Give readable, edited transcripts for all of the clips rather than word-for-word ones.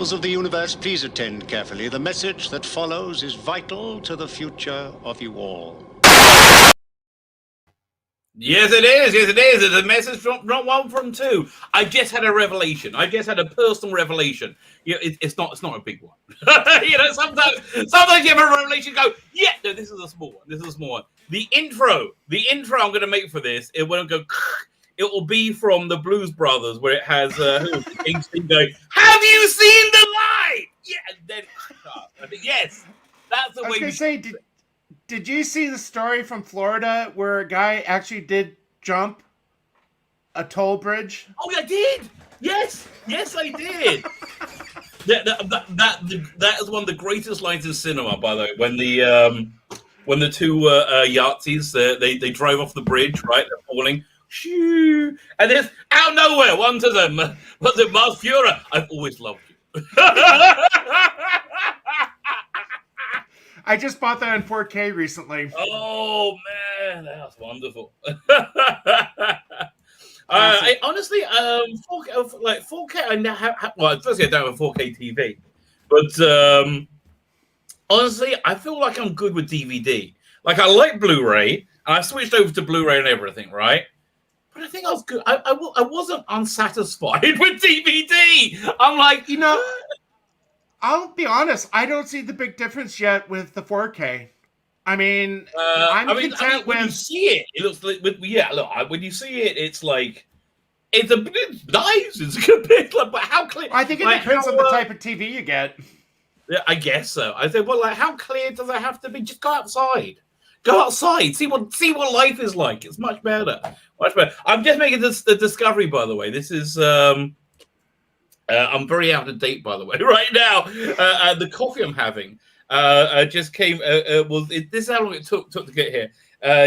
Peoples of the universe, please attend carefully. The message that follows is vital to the future of you all. Yes, it is. Yes, it is. It's a message from not one from two. I just had a revelation. I just had a personal revelation. It's not a big one. Sometimes you have a revelation. You go, yeah, no, this is a small one. This is a small one. The intro I'm going to make for this, it won't go. It will be from the Blues Brothers, where it has Kingston going, "Have you seen the light?" Yeah, and then yes, that's the way. I was going to say, did you see the story from Florida where a guy actually did jump a toll bridge? Oh, I did. Yes, I did. That is one of the greatest lines in cinema, by the way. When the two Yahtzees they drove off the bridge, right? They're falling. Shoo! And then out of nowhere, one to them was it Mars Fuhrer? I've always loved you. I just bought that in 4K recently. Oh man, that's wonderful. I honestly, 4K. I now have. Well, firstly, I don't have a 4K TV, but honestly, I feel like I'm good with DVD. Like I like Blu-ray, and I switched over to Blu-ray and everything, right? But I think I was good. I wasn't unsatisfied with DVD. I'm like, I'll be honest. I don't see the big difference yet with the 4K. I mean, I'm content when you see it, it looks like, look, when you see it, it's like, it's nice. It's a bit like, but how clear? I think it depends on the type of TV you get. Yeah, I guess so. I said, well, like, how clear does it have to be? Just go outside. Go outside. See what life is like. It's much better. Much better. I'm just making the discovery, by the way. This is I'm very out of date, by the way, right now. The coffee I'm having just came. This is how long it took to get here.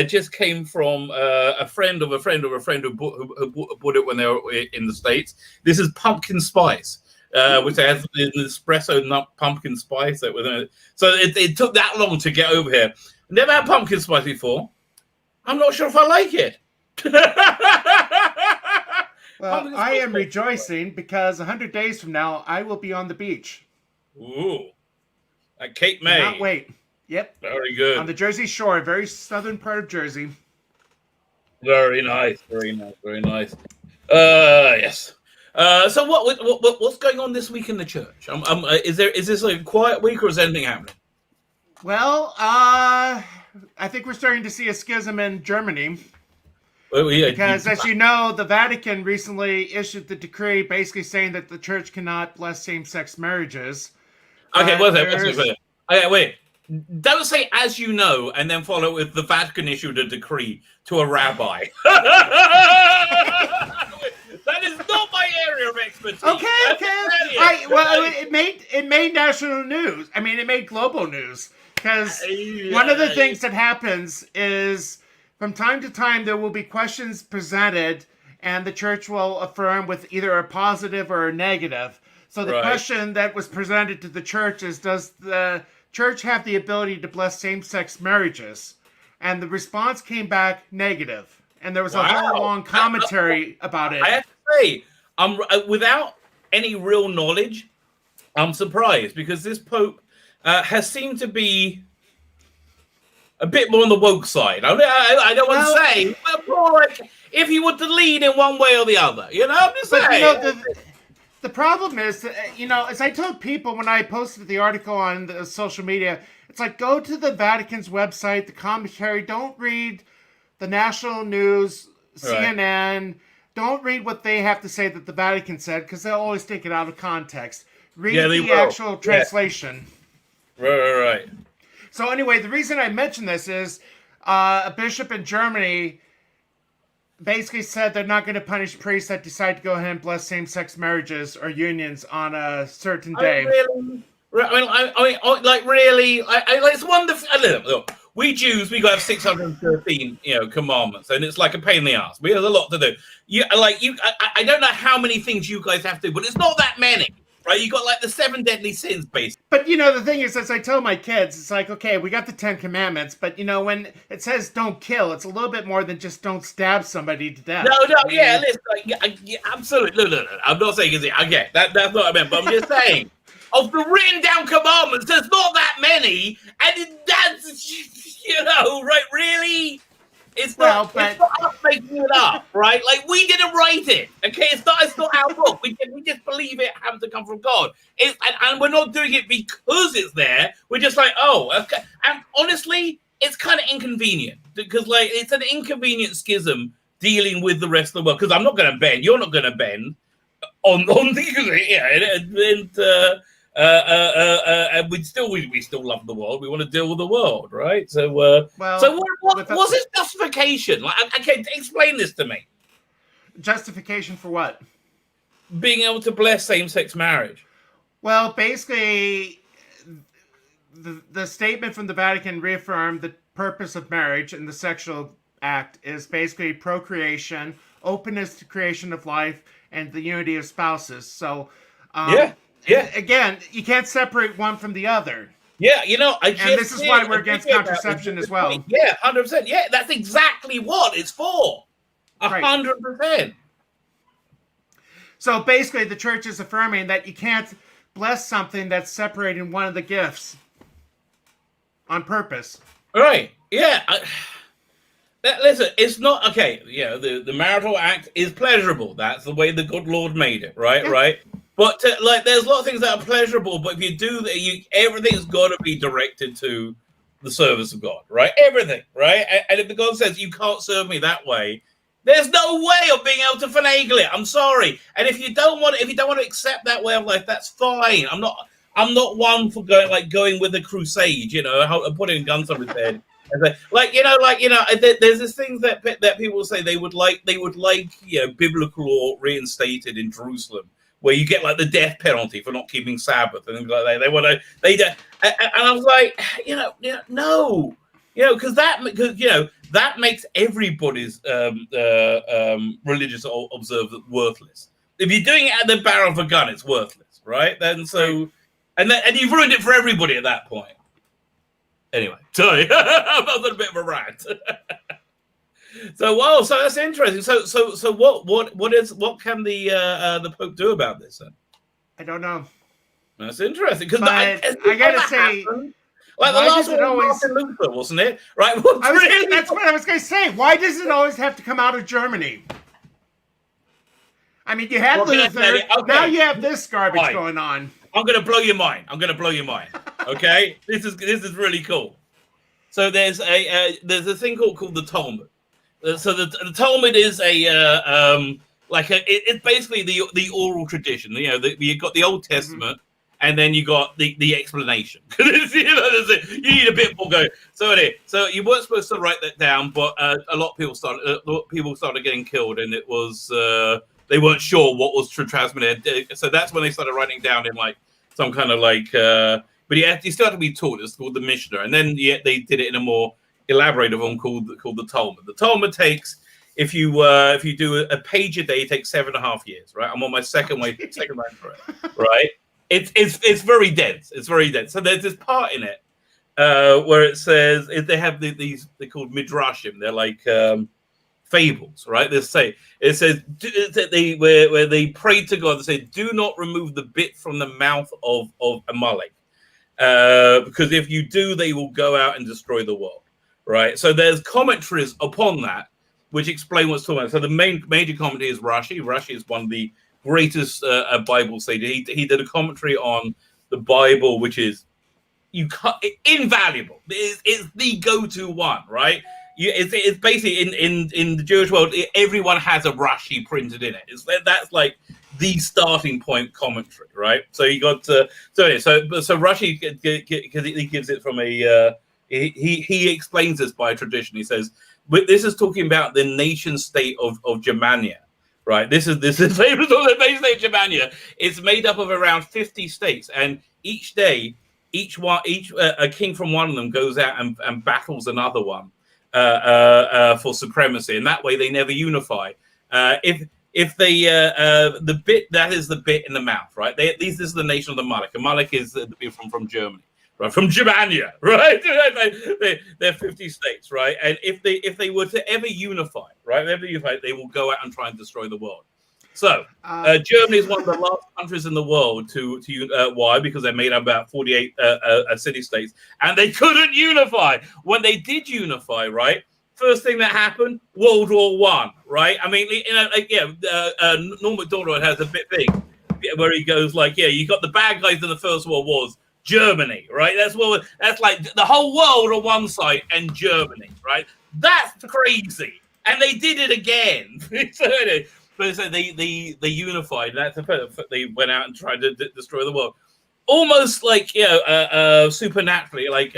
Just came from a friend of a friend of a friend who bought it when they were in the States. This is pumpkin spice. Which has the espresso nut pumpkin spice. So it took that long to get over here. Never had pumpkin spice before. I'm not sure if I like it. Well, I am rejoicing because 100 days from now, I will be on the beach. Ooh. At Cape May. Cannot wait. Yep. Very good. On the Jersey Shore, very southern part of Jersey. Very nice. Very nice. Very nice. Yes. So what's going on this week in the church? Is this a quiet week or is anything happening? Well, I think we're starting to see a schism in Germany. Well, yeah, because, as you know, the Vatican recently issued the decree basically saying that the church cannot bless same-sex marriages. Okay, wait. Don't say "as you know" and then follow with the Vatican issued a decree to a rabbi. That is not my area of expertise. Okay. It made national news. I mean, it made global news because one of the things that happens is from time to time there will be questions presented, and the church will affirm with either a positive or a negative. So the question that was presented to the church is, does the church have the ability to bless same-sex marriages? And the response came back negative. And there was a whole long commentary about it. I have to say, without any real knowledge, I'm surprised because this Pope has seemed to be a bit more on the woke side. I don't want to say, but more like if he were to lean in one way or the other. I'm just saying. The problem is, as I told people when I posted the article on the social media, it's like, go to the Vatican's website, the commentary, don't read the national news, CNN, don't read what they have to say that the Vatican said, because they'll always take it out of context. Read the actual translation. Right. So anyway, the reason I mention this is a bishop in Germany basically said they're not going to punish priests that decide to go ahead and bless same-sex marriages or unions on a certain day. Really? It's wonderful. Look, we Jews, we got to have 613, commandments, and it's like a pain in the ass. We have a lot to do. I don't know how many things you guys have to do, but it's not that many. Right, you got like the 7 deadly sins, basically. But the thing is, as I tell my kids, it's like, okay, we got the 10 commandments, but when it says don't kill, it's a little bit more than just don't stab somebody to death. Listen, absolutely. No. I'm not saying that's what I meant, but I'm just saying of the written down commandments. There's not that many, and that's, you know, right? Really, it's not us making it up, right? Like, we didn't write it, okay? It's not our book. We just believe it having to come from God. And we're not doing it because it's there. We're just like, oh, okay. And honestly, it's kind of inconvenient because, like, it's an inconvenient schism dealing with the rest of the world. Because I'm not going to bend. You're not going to bend on the, yeah. And we still love the world. We want to deal with the world, right? So, what's his justification? Like, okay, explain this to me. Justification for what? Being able to bless same-sex marriage. Well, basically, the statement from the Vatican reaffirmed the purpose of marriage and the sexual act is basically procreation, openness to creation of life, and the unity of spouses. So, again, you can't separate one from the other. Yeah, you know, and this is why we're against contraception as well. Yeah, 100%. Yeah, that's exactly what it's for. 100%. So basically, the church is affirming that you can't bless something that's separating one of the gifts on purpose. Right. Yeah. Listen, it's not okay. Yeah, the marital act is pleasurable. That's the way the good Lord made it. Right. Yeah. Right. But like, there's a lot of things that are pleasurable. But if you do that, everything's got to be directed to the service of God. Right. Everything. Right. And if the God says you can't serve me that way, there's no way of being able to finagle it. I'm sorry. And if you don't want to accept that way of life, that's fine. I'm not one for going with a crusade. You know, putting guns on his head. There's this thing that people say they would like, biblical law reinstated in Jerusalem, where you get like the death penalty for not keeping Sabbath and things like that. And I was like, no, because that makes everybody's religious observance worthless. If you're doing it at the barrel of a gun, it's worthless, right? And you've ruined it for everybody at that point. Anyway, sorry, I was a bit of a rant. So that's interesting. So what can the Pope do about this then? I don't know. That's interesting because I gotta say, like the last one was Martin Luther, wasn't it? Right? That's what I was gonna say. Why does it always have to come out of Germany? I mean, you had Luther. Okay. Now you have this garbage going on. I'm going to blow your mind. Okay, this is really cool. So there's a thing called the Talmud. So the Talmud is it's basically the oral tradition. You know, you've got the Old Testament, and then you got the explanation. You need a bit more going. So you weren't supposed to write that down, but a lot of people started getting killed, and it was. They weren't sure what was transmitted, so that's when they started writing down in like some kind of but you still have to be taught. It's called the Mishnah, and then they did it in a more elaborate one called the Talmud. The Talmud takes, if you do a page a day, it takes 7.5 years. Right, I'm on my second round for it. Right, it's very dense. It's very dense. So there's this part in it where it says they have these they're called midrashim. They're like fables, right? It says where they prayed to God. They say, "Do not remove the bit from the mouth of Amalek, because if you do, they will go out and destroy the world." Right. So there's commentaries upon that which explain what's talking about. So the major commentary is Rashi. Rashi is one of the greatest Bible sages. He did a commentary on the Bible, which is invaluable. It's the go-to one, right? It's basically in the Jewish world, everyone has a Rashi printed in it. That's like the starting point commentary, right? So you got so Rashi, because he gives it from a he explains this by tradition. He says this is talking about the nation state of Germania, right? This is famous on the nation state of Germania. It's made up of around 50 states, and each day, a king from one of them goes out and battles another one. For supremacy, and that way they never unify. If they the bit that is the bit in the mouth, right? This is the nation of the Amalek. Amalek is from Germany, right? From Germania, right? They're 50 states, right? And if they were to ever unify, right? They will go out and try and destroy the world. So Germany is one of the last countries in the world to why? Because they made about 48 city-states, and they couldn't unify. When they did unify, right? First thing that happened, World War One, right? I mean, Norm Macdonald has a bit thing where he goes like, yeah, you got the bad guys in the First World Wars, Germany, right? That's like the whole world on one side and Germany, right? That's crazy, and they did it again. But so they unified. That's they went out and tried to destroy the world, almost like supernaturally, like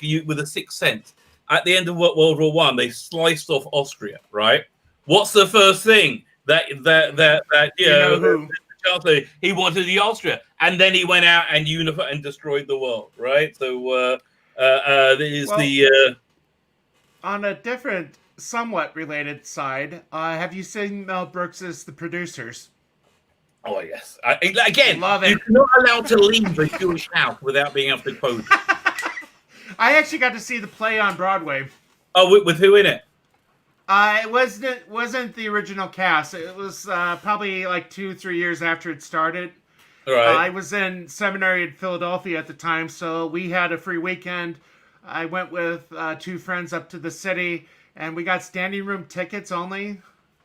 you with a sixth sense. At the end of World War One, they sliced off Austria. Right? What's the first thing that Chancellor, he wanted the Austria, and then he went out and unified and destroyed the world. Right? So on a different, somewhat related side, have you seen Mel Brooks's The Producers? Oh yes, again, love it. You're not allowed to leave a Jewish house without being able to quote it. I actually got to see the play on Broadway. Oh, with who in it? It wasn't the original cast. It was probably like 2-3 years after it started. Right. I was in seminary in Philadelphia at the time, so we had a free weekend. I went with 2 friends up to the city, and we got standing room tickets only.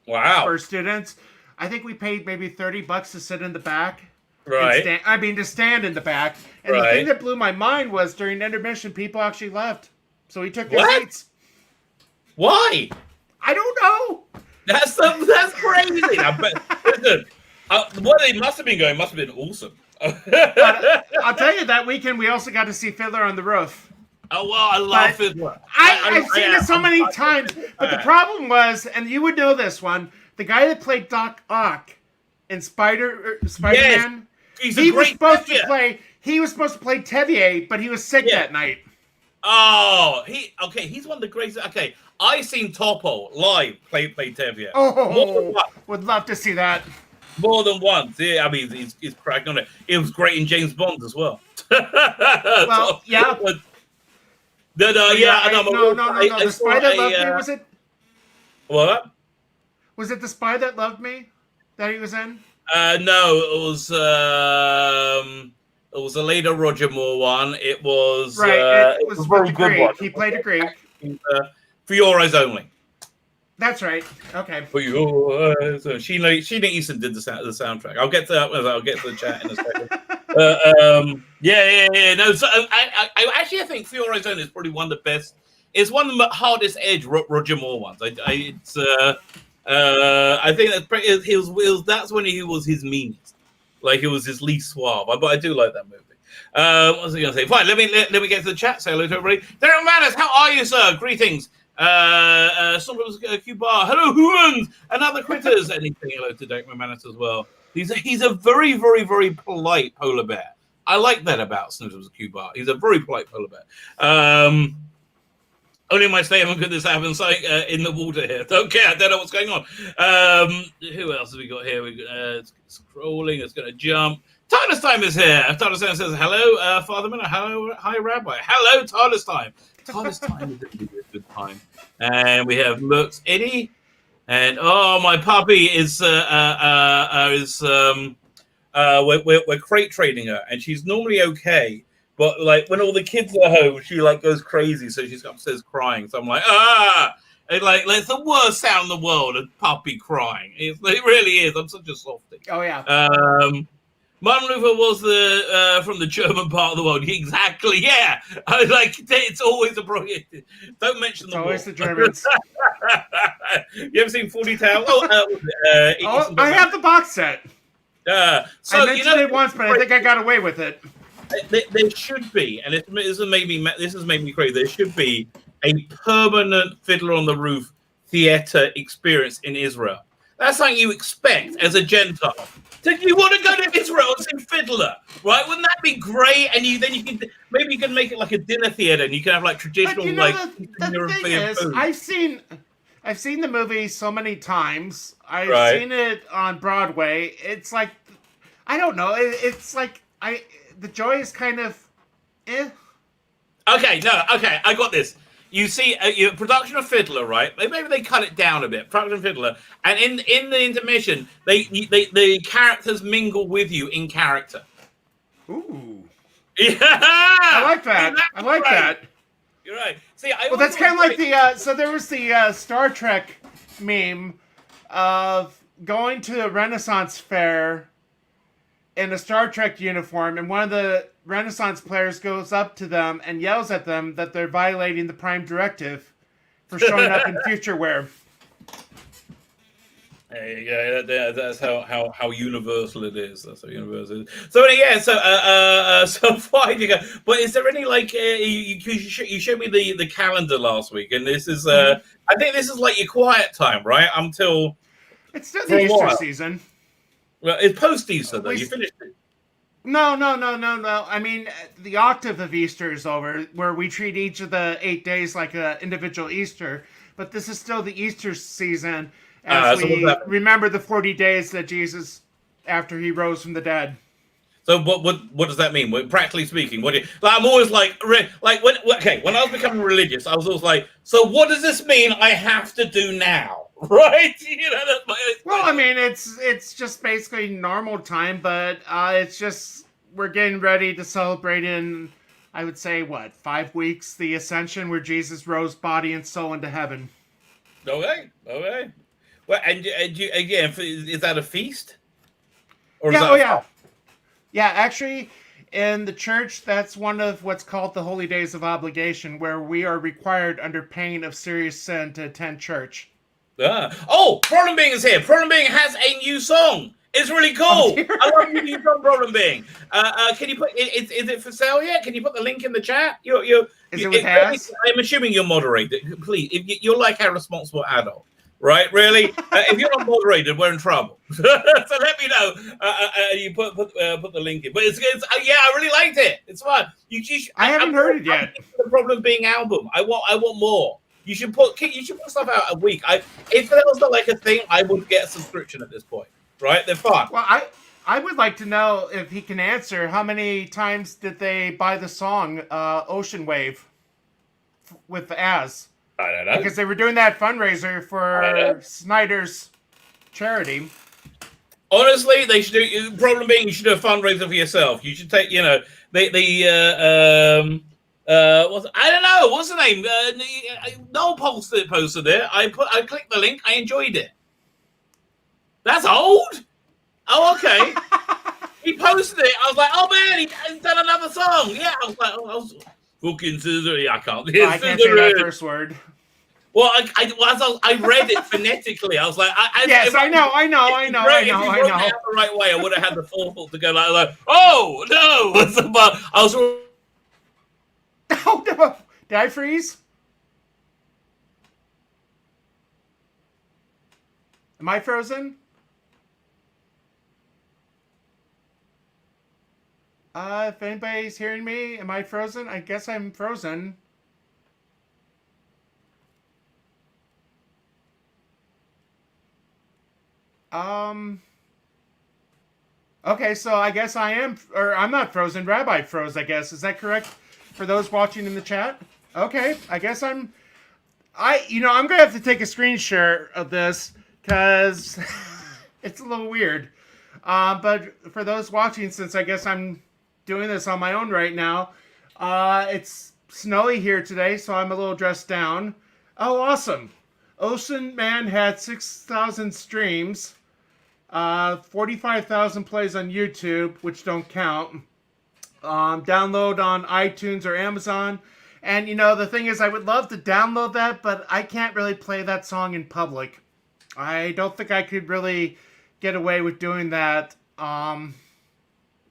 Wow. For students. I think we paid maybe $30 to sit in the back. Right. To stand in the back. And the thing that blew my mind was during intermission, people actually left. So we took their seats. Why? I don't know. That's crazy. Listen, what they must have been going must have been awesome. I'll tell you, that weekend we also got to see Fiddler on the Roof. Oh, well, I love Fiddler. I've seen it so many times. But the problem was, and you would know this one, the guy that played Doc Ock in Spider-Man, he was supposed to play Tevier, but he was sick that night. Oh, he's one of the greatest. Okay, I seen Topo live play Tevier. Oh, would love to see that. More than once. Yeah, I mean, he's cracking on it. It was great in James Bond as well. Well, yeah. No. The Spy That Loved Me, was it? What? Was it The Spy That Loved Me that he was in? No, it was a later Roger Moore one. It was it was a very good one. He played a Greek. For Your Eyes Only. That's right. Okay. For Your Eyes Only. Sheena Easton did the soundtrack. I'll get to that. I'll get to the chat in a second. No, so I actually think For Your Eyes Only is probably one of the best. It's one of the hardest edge Roger Moore ones. I think that's when he was his meanest, like it was his least suave. But I do like that movie. What was I going to say? Fine, let me get to the chat. Say hello to everybody. Derek Manners, how are you, sir? Greetings. Cuba, hello, Hooans, and other critters. Anything hello to Derek Manners as well. He's a very, very, very polite polar bear. I like that about Snoozles Cuba. He's a very polite polar bear. Only my statement could this happen. Something in the water here. Don't care. I don't know what's going on. Who else have we got here? It's scrolling. It's going to jump. Titus Time is here. Titus Time says, hello, Father Miller. Hello, hi, Rabbi. Hello, Titus Time. Titus Time is a good time. And we have Merck's Eddie. And, my puppy is we're crate trading her. And she's normally okay. But like when all the kids are home, she like goes crazy, so she's upstairs crying. So I'm like, and like it's the worst sound in the world, a puppy crying. It really is. I'm such a softie. Oh yeah. Martin Luther was from the German part of the world. Exactly. Yeah. I like it's always a brilliant. Don't mention the war. Always the Germans. You ever seen 40 Towers? I have the box set. So I mentioned it once, but I think I got away with it. There should be, and this has made me crazy. There should be a permanent Fiddler on the Roof theater experience in Israel. That's something you expect as a Gentile. So you want to go to Israel and see Fiddler, right? Wouldn't that be great? And you can make it like a dinner theater, and you can have like traditional the European food. I've seen the movie so many times. I've seen it on Broadway. It's like I don't know. It's like the joy is kind of Okay, I got this. You see a production of Fiddler, right? Maybe they cut it down a bit. Production of Fiddler, and in the intermission, the characters mingle with you in character. Ooh. Yeah, I like that. I like that. You're right. See, well, that's kind of like the. So there was the Star Trek meme of going to a Renaissance fair in a Star Trek uniform, and one of the Renaissance players goes up to them and yells at them that they're violating the Prime Directive for showing up in future wear. Yeah, that's how universal it is. That's how universal it is. So yeah, so far you go. But is there any like you showed me the calendar last week, and this is I think this is like your quiet time, right? Until it's still the Easter season. Well, it's post Easter though. You finished it. No. I mean, the octave of Easter is over, where we treat each of the 8 days like an individual Easter. But this is still the Easter season, as we remember the 40 days that Jesus, after he rose from the dead. So what does that mean? Practically speaking, what do you, like, I'm always when I was becoming religious, I was always like, so what does this mean? I have to do now, right? You know, well, I mean, it's just basically normal time, but it's just we're getting ready to celebrate in, I would say, 5 weeks, the Ascension, where Jesus rose body and soul into heaven. Okay. Well, and you, again, is that a feast? Or yeah. Yeah, actually, in the church, that's one of what's called the Holy Days of Obligation, where we are required under pain of serious sin to attend church. Oh, Problem Being is here. Problem Being has a new song. It's really cool. I love your new song, Problem Being. Can you put? Is it for sale yet? Can you put the link in the chat? Is it with Has? I'm assuming you're moderated. Please, you're like a responsible adult. Right, really? If you're not moderated, we're in trouble. So let me know. You put the link in. But it's yeah, I really liked it. It's fun. I haven't heard it yet. The Problem Being album. I want more. You should put stuff out a week. If there was not like a thing, I would get a subscription at this point. Right? They're fun. Well, I would like to know if he can answer how many times did they buy the song Ocean Wave with Az? I don't know. Because they were doing that fundraiser for Snyder's charity. Honestly, they should do. Problem Being, you should do a fundraiser for yourself. You should take, I don't know, what's the name? Noel posted it. I clicked the link. I enjoyed it. That's old. Oh, okay. He posted it. I was like, oh man, he's done another song. Yeah, I was like, I was fucking scissor. Yeah, I can't. I can't say that first word. Well, I read it phonetically. I was like, yes, I know. If you wrote it out the right way, I would have had the forethought to go like, oh no! But I was. Oh no! Did I freeze? Am I frozen? If anybody's hearing me, am I frozen? I guess I'm frozen. Okay, so I guess I am, or I'm not frozen. Rabbi froze, I guess. Is that correct for those watching in the chat? Okay, I guess I'm going to have to take a screen share of this because it's a little weird. But for those watching, since I guess I'm doing this on my own right now, it's snowy here today, so I'm a little dressed down. Oh, awesome. Ocean Man had 6,000 streams, 45,000 plays on YouTube, which don't count. Download on iTunes or Amazon. And, the thing is, I would love to download that, but I can't really play that song in public. I don't think I could really get away with doing that.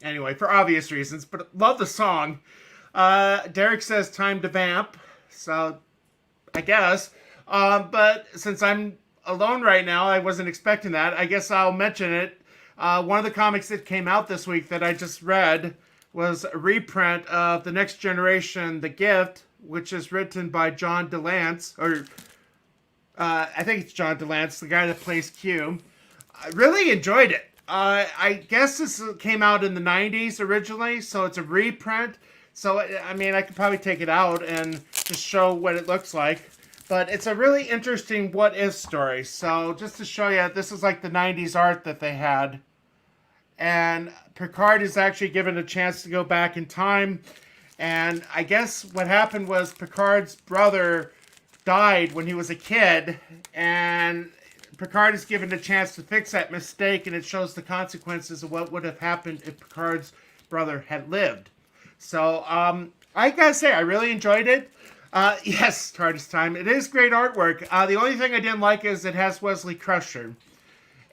Anyway, for obvious reasons, but love the song. Derek says time to vamp, so I guess. But since I'm alone right now, I wasn't expecting that. I guess I'll mention it. One of the comics that came out this week that I just read was a reprint of The Next Generation, The Gift, which is written by John DeLance, or I think it's John DeLance, the guy that plays Q. I really enjoyed it. I guess this came out in the 90s originally, so it's a reprint. So, I mean, I could probably take it out and to show what it looks like. But it's a really interesting what-if story. So just to show you, this is like the 90s art that they had. And Picard is actually given a chance to go back in time. And I guess what happened was Picard's brother died when he was a kid. And Picard is given a chance to fix that mistake. And it shows the consequences of what would have happened if Picard's brother had lived. So I gotta say, I really enjoyed it. Yes, TARDIS time. It is great artwork. The only thing I didn't like is it has Wesley Crusher.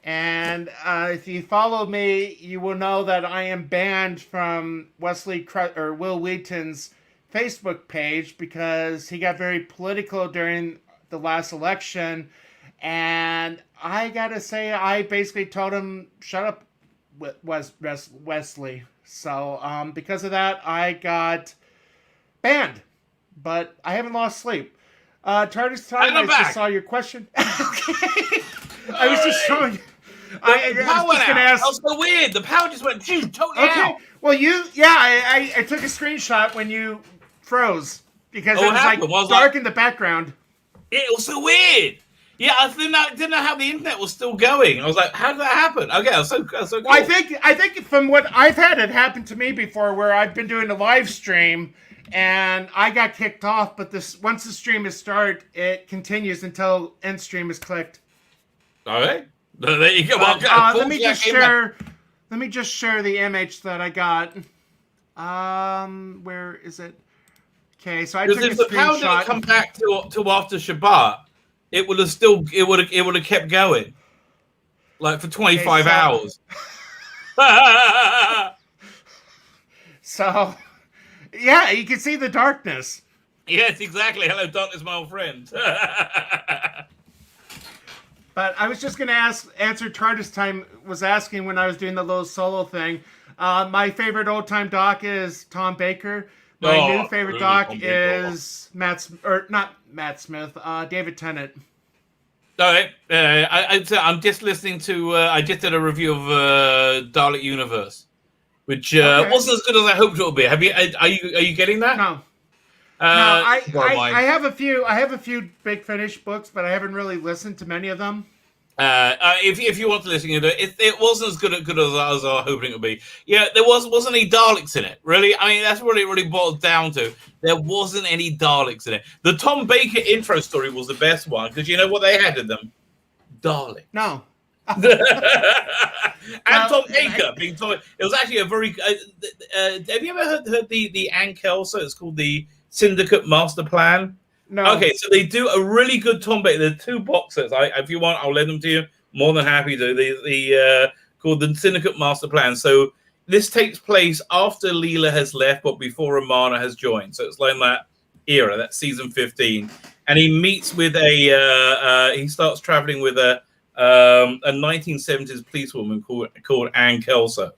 And if you follow me, you will know that I am banned from Will Wheaton's Facebook page because he got very political during the last election. And I gotta say, I basically told him, shut up, Wesley. So because of that, I got banned. But I haven't lost sleep. TARDIS time, I just saw your question. Okay. I was just showing you. I was just going to ask. That was so weird. The power just went totally out. Well, I took a screenshot when you froze because it was dark in the background. It was so weird. Yeah, I didn't know how the internet was still going. I was like, how did that happen? Okay, I was so cool. Well, I think from what I've had, it happened to me before where I've been doing a live stream and I got kicked off, but once the stream is started, it continues until end stream is clicked. All right. There you go. Let me just share the image that I got. Where is it? Okay, so I took a screenshot. If the power didn't come back to after Shabbat, it would have kept going, like for 25 hours. So, yeah, you can see the darkness. Yes, exactly. Hello, darkness, my old friend. But I was just going to answer TARDIS time was asking when I was doing the little solo thing. My favorite old time doc is Tom Baker. My new favorite doc is not Matt Smith, David Tennant. All right. I'm just listening to. I just did a review of Dalek Universe, which wasn't as good as I hoped it would be. Are you getting that? No. I have a few Big Finish books, but I haven't really listened to many of them. If you want to listen to it, it wasn't as good as I was hoping it would be. Yeah, there wasn't any Daleks in it. Really, I mean that's what it really boiled down to. There wasn't any Daleks in it. The Tom Baker intro story was the best one because you know what they had in them? Daleks. No. And Tom Baker being told it was actually a very. Have you ever heard the Ann Kelso? It's called the Syndicate Master Plan. No. Okay, so they do a really good Tom Baker. There are two box sets. If you want, I'll lend them to you. More than happy to. The called the Syndicate Master Plan. So this takes place after Leela has left, but before Romana has joined. So it's like that era, that season 15. And he meets with he starts traveling with a 1970s policewoman called Ann Kelso.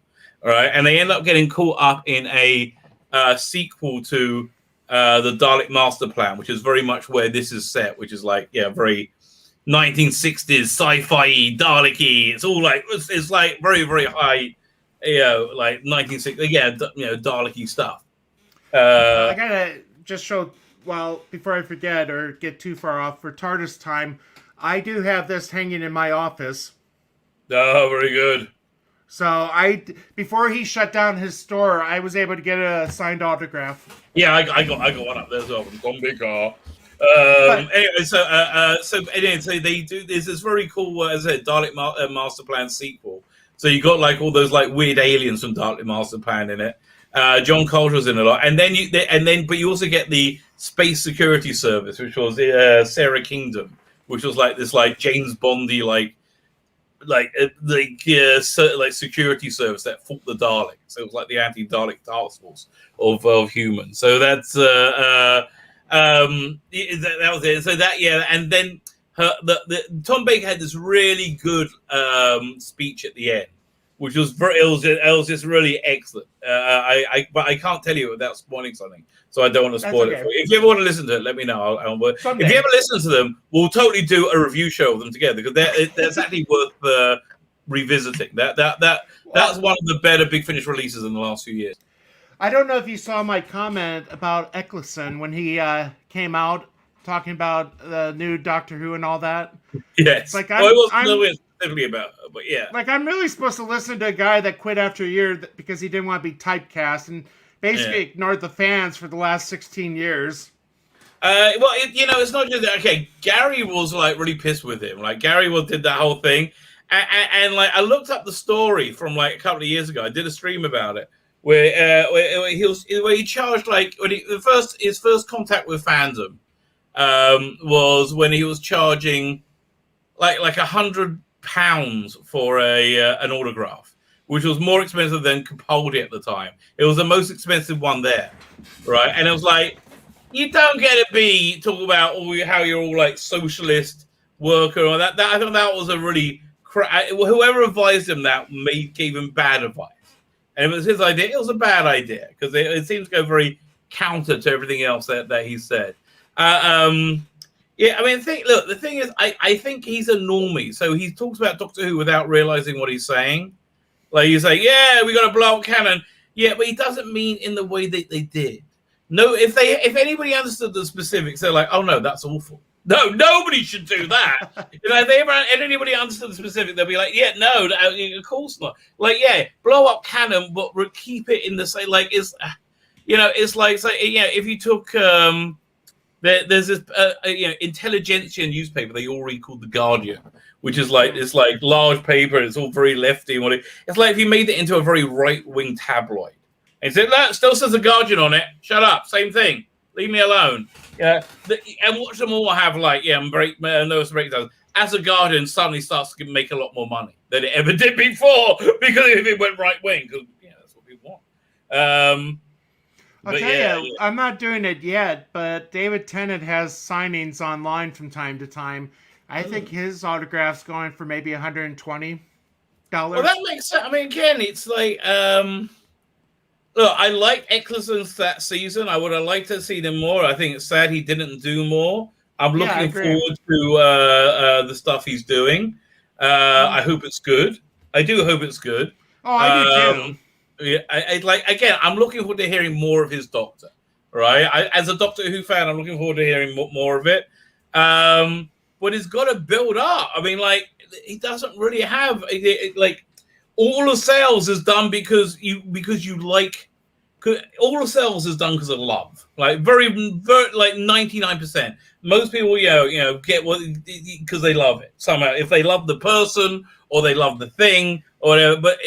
All right, and they end up getting caught up in a sequel to the Dalek Master Plan, which is very much where this is set, which is like very 1960s sci-fi Dalek-y. It's all like it's like very very high, like 1960s, Dalek-y stuff. I gotta just show before I forget or get too far off for TARDIS time. I do have this hanging in my office. Oh, very good. So before he shut down his store, I was able to get a signed autograph. Yeah, I got one up there as well from Tom Baker. Anyway, so they do this very cool, as I said, Dalek Master Plan sequel. So you got like all those like weird aliens from Dalek Master Plan in it. John Coltrane's in a lot, but you also get the Space Security Service, which was Sarah Kingdom, which was like this like James Bondy security service that fought the Daleks. So it was like the anti-Dalek task force of humans. So that's that was it. So and then Tom Baker had this really good speech at the end, which was it was just really excellent. But I can't tell you without spoiling something, so I don't want to spoil it for you. If you ever want to listen to it, let me know. If you ever listen to them, we'll totally do a review show of them together because that's actually worth revisiting. That's one of the better Big Finish releases in the last few years. I don't know if you saw my comment about Eccleston when he came out talking about the new Doctor Who and all that. Yes. Like Well, it wasn't I'm nowhere specifically about her, but yeah. like I'm really supposed to listen to a guy that quit after a year because he didn't want to be typecast and basically ignored the fans for the last 16 years. Well, it's not just that. Okay, Gary was like really pissed with him. Like Gary did that whole thing, and like I looked up the story from like a couple of years ago. I did a stream about it where he charged like when his first contact with fandom was when he was charging like £100 for an autograph, which was more expensive than Capaldi at the time. It was the most expensive one there, right? And it was like, you don't get to be talking about how you're all like socialist worker or that. I thought that was a really whoever advised him that gave him bad advice, and if it was his idea, it was a bad idea because it seems to go very counter to everything else that he said. Yeah, I mean, the thing is, I think he's a normie, so he talks about Doctor Who without realizing what he's saying. Like he's like, yeah, we got to blow up cannon, yeah, but he doesn't mean in the way that they did. No, if anybody understood the specifics, they're like, oh no, that's awful. No, nobody should do that. If anybody understood the specifics, they'll be like, yeah, no, of course not. Like, yeah, blow up cannon, but keep it in the same. Like, it's like, if you took there's this intelligentsia newspaper they all read called The Guardian, which is like it's like large paper. It's all very lefty. It's like if you made it into a very right wing tabloid. And said, that still says The Guardian on it. Shut up. Same thing. Leave me alone. Yeah. And watch them all have like, nervous breakdowns. As The Guardian suddenly starts to make a lot more money than it ever did before because if it went right wing, because that's what we want. I'll tell you, I'm not doing it yet, but David Tennant has signings online from time to time. I think his autograph's going for maybe $120. Well, that makes sense. I mean, again, it's like, look, I like Eccleston's that season. I would have liked to see him more. I think it's sad he didn't do more. I'm looking forward to the stuff he's doing. I hope it's good. I do hope it's good. Oh, I do too. Yeah, I'm looking forward to hearing more of his Doctor. Right, as a Doctor Who fan, I'm looking forward to hearing more of it. But it's got to build up. I mean, like he doesn't really have like all the sales is done because you like. All the sales is done because of love, like very like 99%. Most people, get what because they love it somehow. If they love the person or they love the thing or whatever, but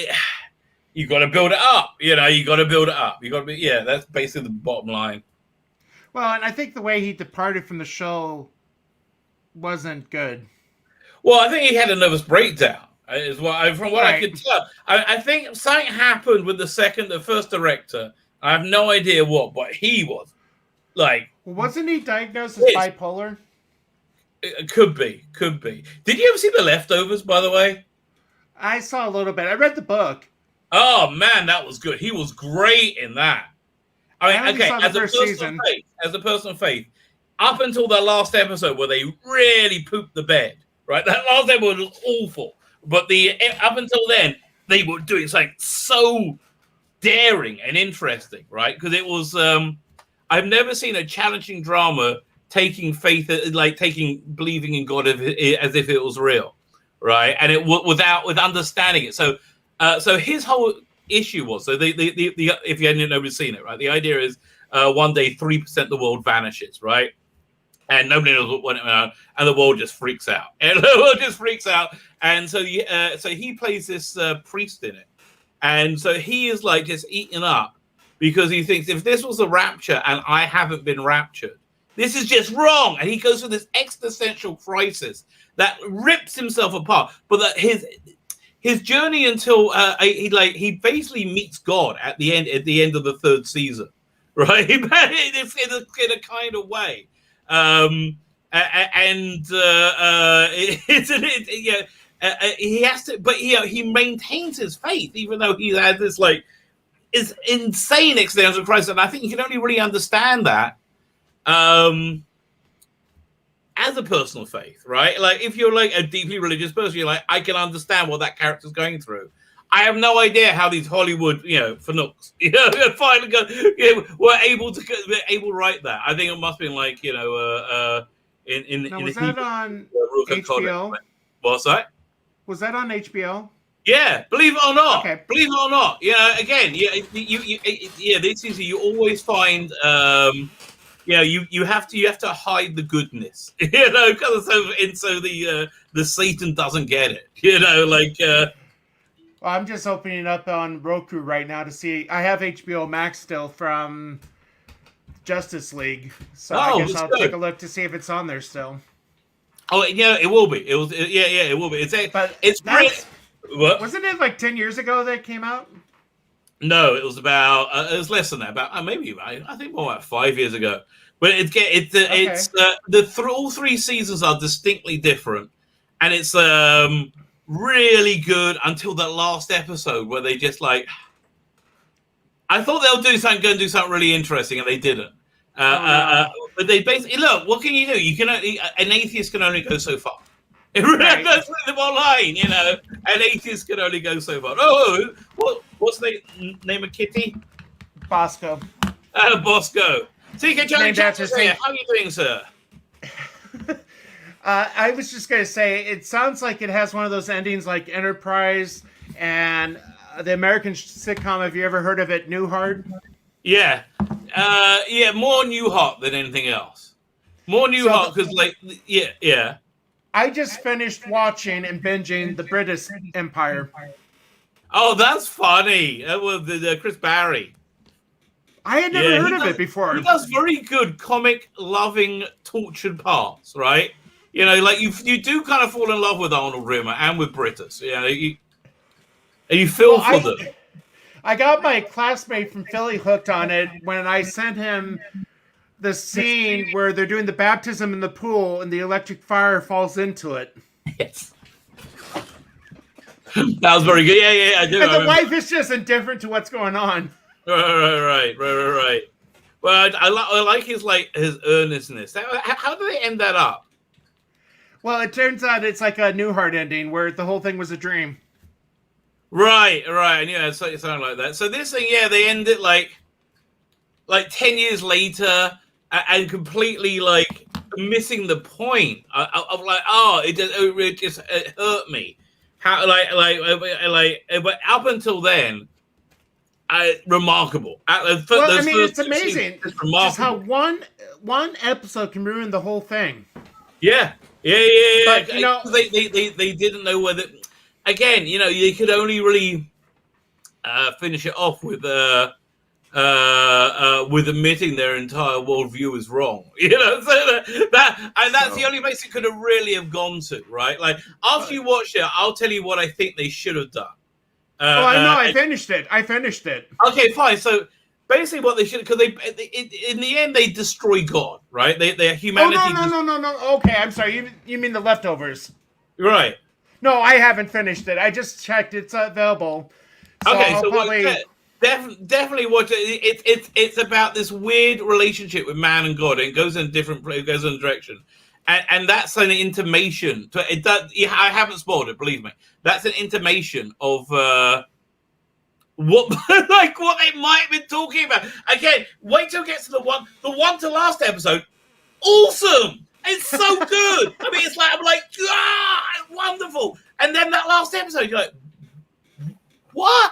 you got to build it up. You got to build it up. You got to be that's basically the bottom line. Well, and I think the way he departed from the show wasn't good. Well, I think he had a nervous breakdown. Is what from what I could tell. I think something happened with the first director. I have no idea what, but he was like. Well, wasn't he diagnosed as bipolar? It could be. Did you ever see The Leftovers, by the way? I saw a little bit. I read the book. Oh man, that was good. He was great in that. I mean, okay, as a person of faith, up until the last episode where they really pooped the bed, right? That last episode was awful. But up until then, they were doing something so daring and interesting, right? Because it was I've never seen a challenging drama taking faith, like believing in God as if it was real, right? And it with understanding it. So his whole issue was if you hadn't nobody's seen it, right? The idea is one day 3% of the world vanishes, right? And nobody knows what went on, and the world just freaks out. And so he plays this priest in it. And so he is like just eaten up because he thinks if this was a rapture and I haven't been raptured, this is just wrong. And he goes through this existential crisis that rips himself apart. But that his journey until he basically meets God at the end of the third season, right? In a kind of way. He has to, but he maintains his faith even though he had this is insane existential crisis, and I think you can only really understand that as a personal faith, right? Like if you're like a deeply religious person, you're like, I can understand what that character's going through. I have no idea how these Hollywood, fanooks, finally were able to write that. I think it must have been like, Was that on HBO? What's that? Was that on HBO? Yeah, believe it or not. Okay. Believe it or not. Again, this is you always find. You have to hide the goodness, because so the Satan doesn't get it, Well, I'm just opening up on Roku right now to see. I have HBO Max still from Justice League, so I guess I'll take a look to see if it's on there still. Oh, yeah, it will be. It will be. It's great. What? Wasn't it like 10 years ago that it came out? No, it was about. It was less than that. About maybe I think more like 5 years ago. But all 3 seasons are distinctly different, and it's really good until that last episode where they just like. I thought they'll go and do something really interesting, and they didn't. But they basically look. What can you do? You can an atheist can only go so far. Right. That's the bottom line, An atheist can only go so far. Oh, what's the name of Kitty? Bosco. Bosco. Syndicate Chapter. How are you doing, sir? I was just going to say, it sounds like it has one of those endings like Enterprise and the American sitcom. Have you ever heard of it, Newhart? Yeah. More Newhart than anything else. More Newhart because, yeah. I just finished watching and binging the British Empire. Oh, that's funny. With the Chris Barry. I had never heard of it before. He does very good comic-loving, tortured parts, right? You do kind of fall in love with Arnold Rimmer and with Britus. You feel for them. I got my classmate from Philly hooked on it when I sent him the scene where they're doing the baptism in the pool and the electric fire falls into it. Yes. That was very good. Yeah, I do. And the wife is just indifferent to what's going on. Right. Well, I like his earnestness. How do they end that up? Well, it turns out it's like a Newhart ending where the whole thing was a dream. Right. And it's something like that. So this thing, they end it like 10 years later and completely missing the point of it just hurt me. How but up until then. Remarkable. It's amazing. Just how one episode can ruin the whole thing. Yeah. But they didn't know whether. Again, they could only really finish it off with admitting their entire worldview is wrong. So that's the only place it could have really have gone to, right? Like after you watch it, I'll tell you what I think they should have done. I know. I finished it. Okay, fine. So basically, what they should, because in the end they destroy God, right? They humanity. Oh no. Okay, I'm sorry. You mean the Leftovers? Right. No, I haven't finished it. I just checked. It's available. So definitely watch it. It's about this weird relationship with man and God. It goes in a direction. And that's an intimation. It does. I haven't spoiled it. Believe me. That's an intimation of what they might have been talking about. Again, wait till it gets to the one to last episode. Awesome. It's so good. I mean, I'm like, wonderful. And then that last episode, you're like, what?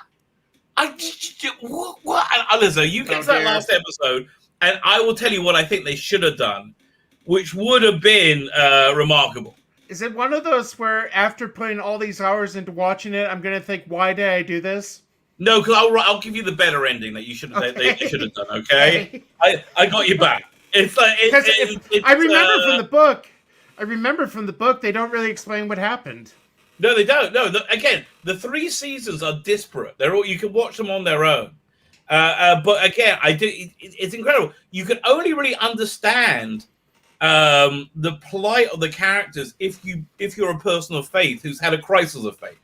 What? And listen, you get to that last episode, and I will tell you what I think they should have done, which would have been remarkable. Is it one of those where after putting all these hours into watching it, I'm going to think, why did I do this? No, because I'll give you the better ending that you should have. They should have done. Okay, I got you back. It's like I remember from the book. I remember from the book they don't really explain what happened. No, they don't. No, again, the 3 seasons are disparate. They're all, you can watch them on their own. But again, it's incredible. You can only really understand the plight of the characters if you're a person of faith who's had a crisis of faith,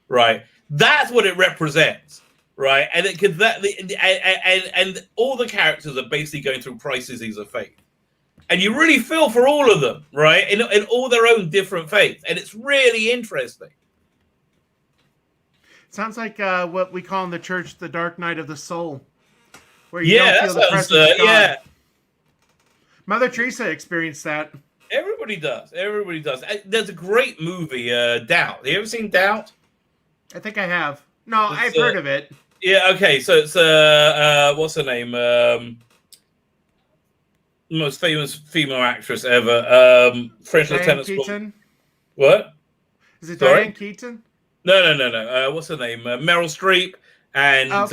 right? That's what it represents, right? And it could and all the characters are basically going through crises of faith, and you really feel for all of them, right? In all their own different faiths, and it's really interesting. Sounds like what we call in the church the dark night of the soul, where you Yeah, don't feel the presence of God. yeah. Mother Teresa experienced that. Everybody does. Everybody does. There's a great movie, Doubt. You ever seen Doubt? I think I have. No, I've heard of it. Yeah. Okay. So it's what's her name? Most famous female actress ever. French Diane Lieutenant. Keaton. What? Is it Sorry? Diane Keaton? No. What's her name? Meryl Streep and not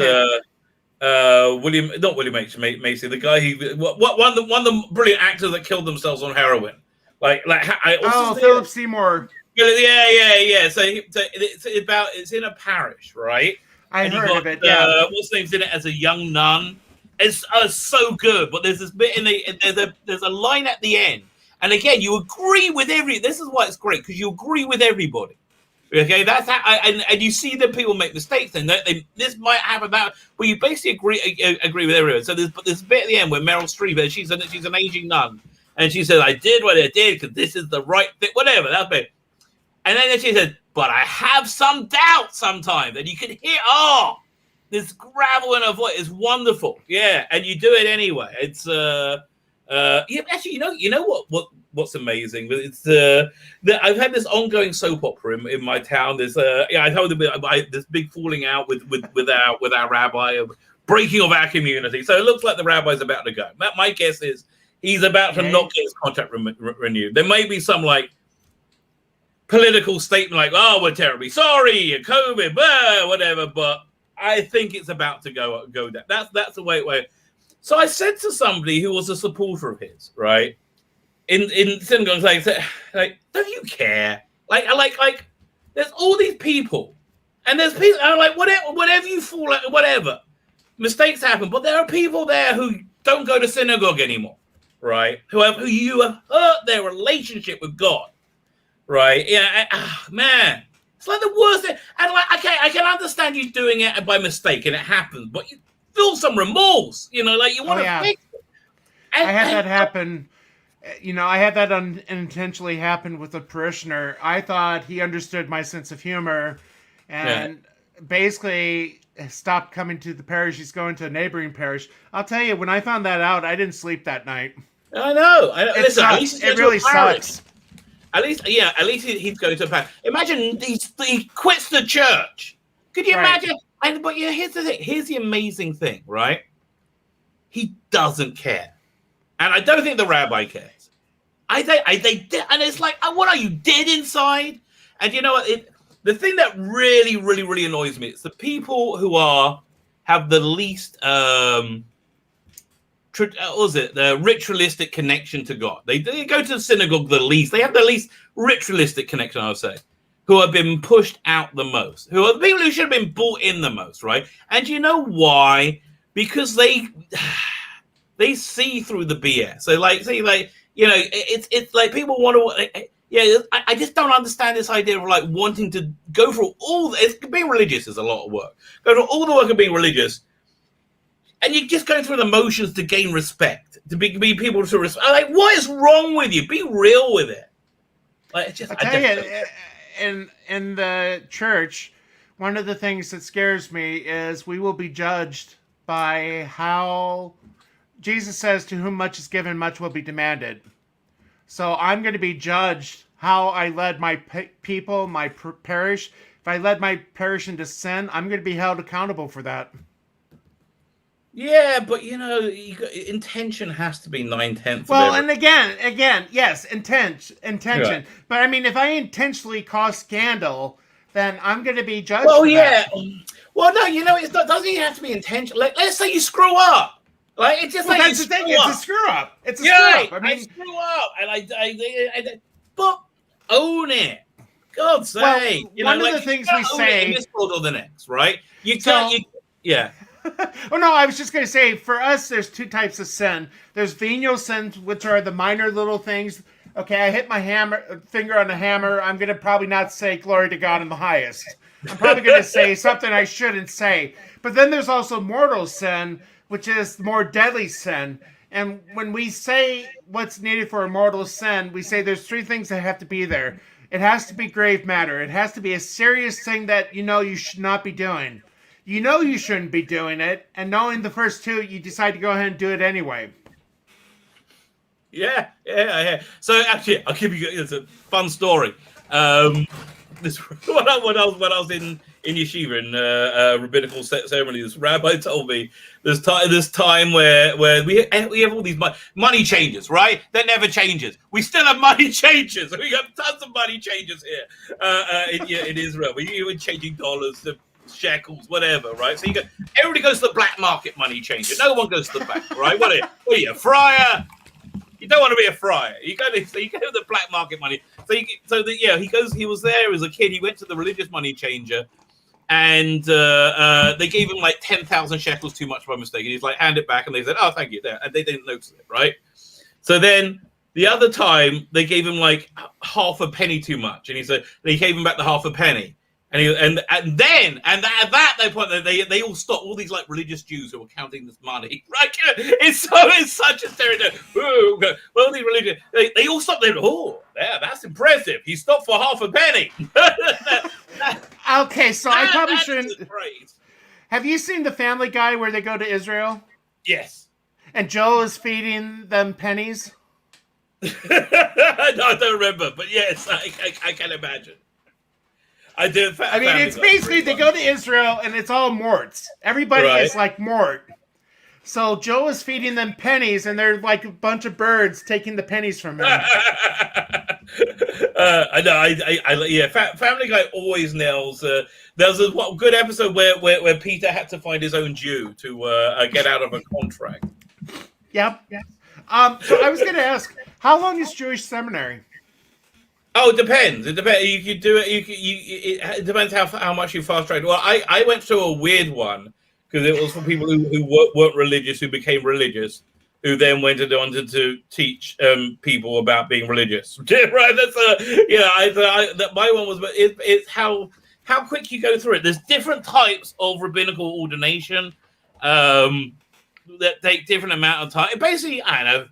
William H. Macy, the guy who one of the brilliant actors that killed themselves on heroin. Philip Seymour. Yeah. So it's in a parish, right? I heard of it. Yeah. What's his name's in it as a young nun. It's so good, but there's this bit there's a line at the end, and again you agree with this is why it's great, because you agree with everybody. Okay, that's how, and you see that people make mistakes, and this might happen that, but you basically agree with everyone. So there's this bit at the end where Meryl Streep, she's an aging nun, and she says, "I did what I did because this is the right thing," whatever that bit, and then she said, "But I have some doubt sometimes," and you can hear this gravel in her voice is wonderful, yeah, and you do it anyway. It's actually, you know what's amazing? It's I've had this ongoing soap opera in my town. There's I told a bit about this big falling out with our rabbi, breaking of our community. So it looks like the rabbi's about to go. My guess is he's about to not get his contract renewed. There may be some like political statement like, "Oh, we're terribly sorry, COVID, blah, whatever," but I think it's about to go down. That's the way it went. So I said to somebody who was a supporter of his, right, in synagogue, like, don't you care? Like, there's all these people, and there's people. I'm like, whatever you fall at, whatever mistakes happen, but there are people there who don't go to synagogue anymore, right? Who you have hurt their relationship with God, right? Yeah, man. It's like the worst thing. And like, okay, I can understand you doing it by mistake, and it happens, but you feel some remorse, like you want to fix it. I had that happen. I had that unintentionally happen with a parishioner. I thought he understood my sense of humor, and basically stopped coming to the parish. He's going to a neighboring parish. I'll tell you, when I found that out, I didn't sleep that night. I know. Listen, at least it really sucks. At least he's going to a parish. Imagine he quits the church. Could you imagine? But here's the thing. Here's the amazing thing, right? He doesn't care, and I don't think the rabbi cares. They did, and it's like, what are you, dead inside? And you know what? The thing that really, really, really annoys me is the people who have the least the ritualistic connection to God. They go to the synagogue the least. They have the least ritualistic connection, I would say, who have been pushed out the most, who are the people who should have been brought in the most, right? And you know why? Because they see through the BS. So it's like people want to. I just don't understand this idea of like wanting to go through being religious is a lot of work. Go through all the work of being religious. And you're just going through the motions to gain respect, to be people to respect. Like, what is wrong with you? Be real with it. Like, it's just, I tell you, in the church, one of the things that scares me is we will be judged by how Jesus says, "To whom much is given, much will be demanded." So I'm going to be judged how I led my people, my parish. If I led my parish into sin, I'm going to be held accountable for that. Yeah, but intention has to be 9/10. Well, and again, yes, intention. Right. But I mean, if I intentionally cause scandal, then I'm going to be judged. Well, for yeah. that. Well, no, it's not. Doesn't even have to be intentional. Like, let's say you screw up. Like, it's just that's the thing. It's a screw up. It's a screw up. I mean, screw up, and but own it. God's sake. One of the things we say in this world or the next, right? You can't. Yeah. Oh no, I was just going to say, for us, there's two types of sin. There's venial sins, which are the minor little things. Okay, I hit my finger on the hammer. I'm going to probably not say glory to God in the highest. I'm probably going to say something I shouldn't say. But then there's also mortal sin, which is the more deadly sin. And when we say what's needed for a mortal sin, we say there's three things that have to be there. it has to be grave matter. It has to be a serious thing that you should not be doing. You know you shouldn't be doing it, and knowing the first two, you decide to go ahead and do it anyway. Yeah. So actually, I'll give you it's a fun story. This when I was in yeshiva in rabbinical ceremony, this rabbi told me this time where we have all these money changes, right? That never changes. We still have money changes. We got tons of money changes here in Israel. We're changing dollars to shekels, whatever, right? So everybody goes to the black market money changer. No one goes to the bank, right? What are you, a friar? You don't want to be a friar. You go to the black market money. He was there as a kid. He went to the religious money changer, and they gave him like 10,000 shekels too much by mistake. And he's like, hand it back, and they said, oh, thank you. There, and they didn't notice it, right? So then the other time they gave him like half a penny too much, and he gave him back the half a penny. And then at that point they all stopped. All these like religious Jews who were counting this money, right? It's such a stereotype. Well, these religious they all stopped there. Oh, yeah, that's impressive. He stopped for half a penny. Okay, so I probably shouldn't. Have you seen the Family Guy where they go to Israel? Yes. And Joe is feeding them pennies. No, I don't remember, but yes, I can imagine. I do. I mean, it's basically they go to Israel and it's all morts. Everybody is like mort. So Joe is feeding them pennies, and they're like a bunch of birds taking the pennies from him. I know. Family Guy always nails. There was a good episode where Peter had to find his own Jew to get out of a contract. Yep. So I was going to ask, how long is Jewish seminary? Oh, it depends. It depends. You could do it. It depends how much you fast track. Well, I went through a weird one because it was for people who weren't religious, who became religious, who then went on to teach people about being religious. Right? That's my one was, but it's how quick you go through it. There's different types of rabbinical ordination that take different amount of time. Basically, I don't know.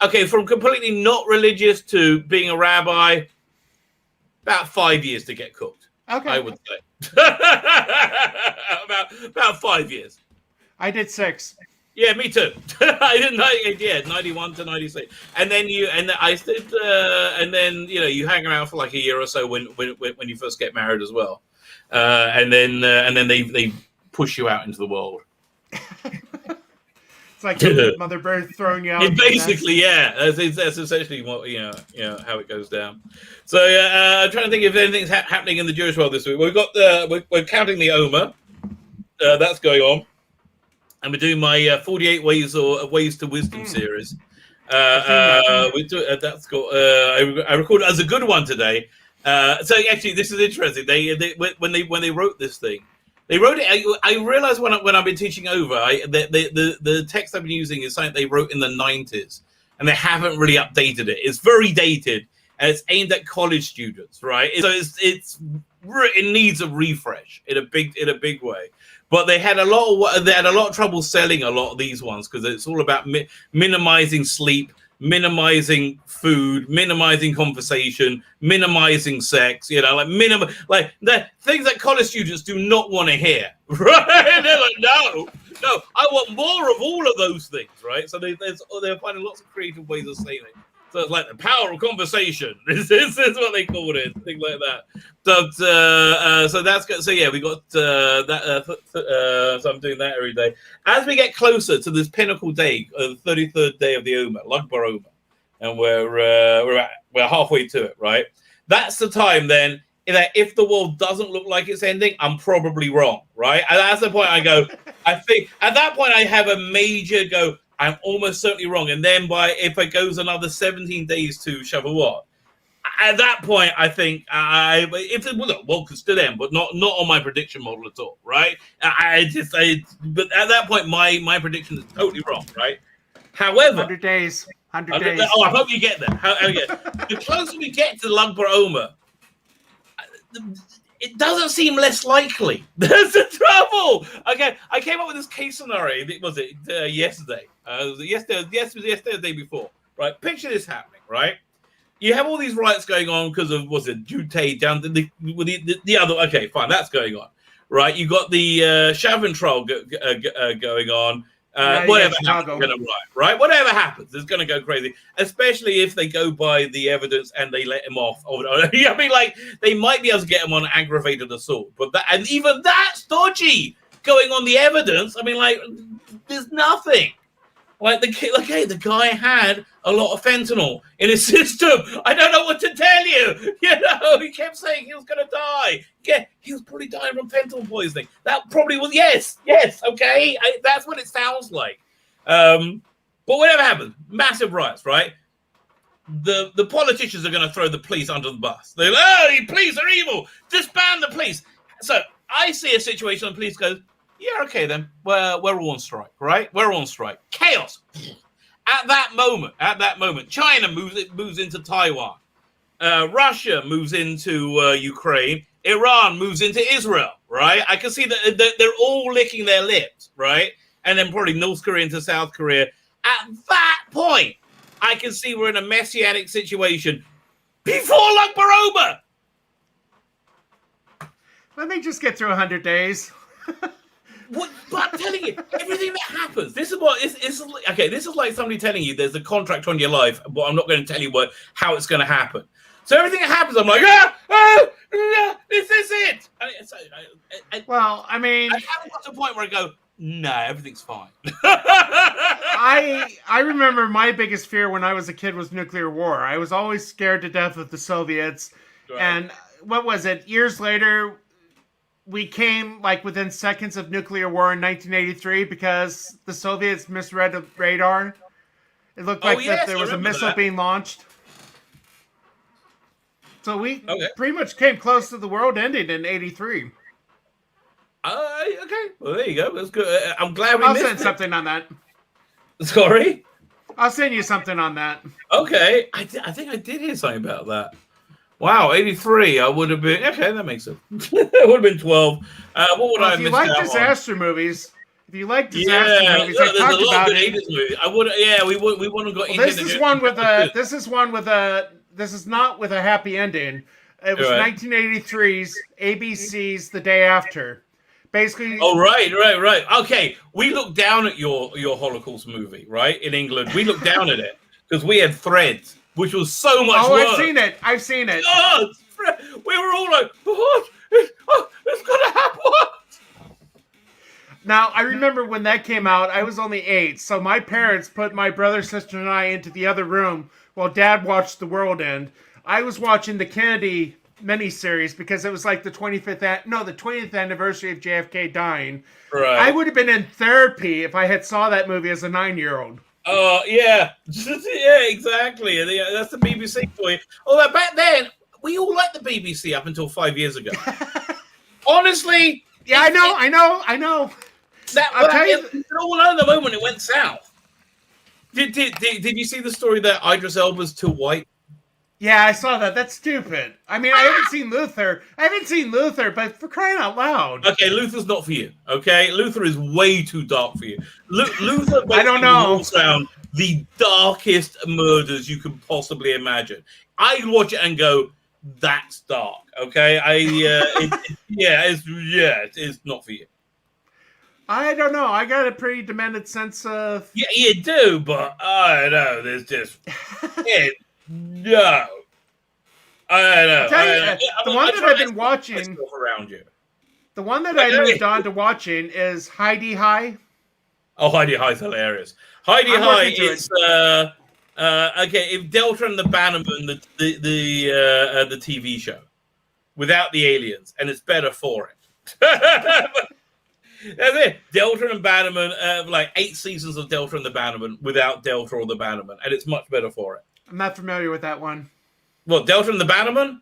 Okay, from completely not religious to being a rabbi, about 5 years to get cooked. Okay, I would say about 5 years. I did 6. Yeah, me too. I didn't. 91 to 96, and then you hang around for like a year or so when you first get married as well, and then they push you out into the world. It's like your mother bird throwing you out. Basically, yeah. That's essentially what how it goes down. So I'm trying to think if anything's happening in the Jewish world this week. We've got we're counting the Omer. That's going on, and we're doing my 48 Ways to Wisdom series. That's got. I recorded as a good one today. So actually, this is interesting. When they wrote this thing. They wrote it. I realized when I've been teaching over, the text I've been using is something they wrote in the 90s, and they haven't really updated it. It's very dated, and it's aimed at college students, right? So it needs a refresh in a big way. But they had a lot of trouble selling a lot of these ones because it's all about minimizing sleep, minimizing food, minimizing conversation, minimizing sex, like the things that college students do not want to hear, right? They're like, no, I want more of all of those things, right? So they're finding lots of creative ways of saying it. So it's like the power of conversation. This is what they called it, things like that. So that's good. So yeah, we got that. So I'm doing that every day. As we get closer to this pinnacle day, the 33rd day of the Omer, Lag BaOmer, and we're halfway to it, right? That's the time then that if the world doesn't look like it's ending, I'm probably wrong, right? And that's the point I go. I think at that point I have a major go. I'm almost certainly wrong. And then if it goes another 17 days to Shavuot, at that point, I think well, could still end, but not on my prediction model at all, right? But at that point, my prediction is totally wrong, right? However, 100 days. Oh, I hope you get there. The closer we get to Lag BaOmer, it doesn't seem less likely. That's the trouble. Okay, I came up with this case scenario. Was it yesterday? Yesterday, the day before. Right. Picture this happening. Right. you have all these riots going on because of, what's it, Jute down to the other. Okay, fine, that's going on, right? You got the Chauvin trial going on. Whatever happens, right? Whatever happens, it's going to go crazy, especially if they go by the evidence and they let him off. I mean, like, they might be able to get him on aggravated assault, but that, and even that's dodgy going on the evidence. I mean, like, there's nothing. Like the guy had a lot of fentanyl in his system. I don't know what to tell you. You know, he kept saying he was going to die. Yeah, he was probably dying from fentanyl poisoning. That probably was yes. Okay, that's what it sounds like. But whatever happens, massive riots, right? The politicians are going to throw the police under the bus. They're like, oh, the police are evil. Disband the police. So I see a situation, and the police goes, yeah, okay then. We're all on strike, right? We're on strike. Chaos. At that moment, China moves into Taiwan. Russia moves into Ukraine. Iran moves into Israel, right? I can see that they're all licking their lips, right? And then probably North Korea into South Korea. At that point, I can see we're in a messianic situation before Akbar. Let me just get through 100 days. What, but I'm telling you, everything that happens, this is what it's okay. This is like somebody telling you there's a contract on your life, but I'm not going to tell you how it's going to happen. So everything that happens, I'm like, this is it. Well, I mean, I haven't got to a point where I go, no, everything's fine. I remember my biggest fear when I was a kid was nuclear war. I was always scared to death of the Soviets, right. And what was it? Years later, we came like within seconds of nuclear war in 1983 because the Soviets misread the radar. It looked like that there was a missile being launched. So we pretty much came close to the world ending in 83. Okay. Well, there you go. That's good. I'm glad I'll send something on that. Sorry? I'll send you something on that. Okay. I think I did hear something about that. Wow, 83. I would have been okay. That makes sense. It would have been 12. What would I have missed out on? If you like disaster movies, I talked about it. I would. Yeah, we wouldn't have got into this is not with a happy ending. It was 1983's ABC's The Day After. Basically. Oh right. Okay, we looked down at your Holocaust movie, right? In England, we looked down at it because we had Threads, which was so much work. I've seen it. Oh, we were all like, what? It's gonna happen. Now, I remember when that came out, I was only 8, so my parents put my brother, sister, and I into the other room while Dad watched the world end. I was watching the Kennedy miniseries because it was like the 20th anniversary of JFK dying. Right. I would have been in therapy if I had saw that movie as a 9-year-old. Oh, yeah. Yeah, exactly. That's the BBC for you. Although back then, we all liked the BBC up until 5 years ago. Honestly. Yeah, I know. I'll tell you. We all know the moment it went south. Did you see the story that Idris Elba's too white? Yeah, I saw that. That's stupid. I mean, I haven't seen Luther, but for crying out loud. Okay, Luther's not for you. Okay, Luther is way too dark for you. Luther I don't know. Down the darkest murders you can possibly imagine. I watch it and go, that's dark. Okay, it's not for you. I don't know. I got a pretty demented sense of. Yeah, you do, but I don't know. There's just no. I don't know. The one that I've been watching around you. The one that I moved on to watching is Heidi High. Oh, Heidi High's hilarious. Heidi High is if Delta and the Bannerman, the TV show, without the aliens, and it's better for it. That's it. Delta and Bannerman, like 8 seasons of Delta and the Bannerman without Delta or the Bannerman, and it's much better for it. I'm not familiar with that one. What, Delta and the Bannerman?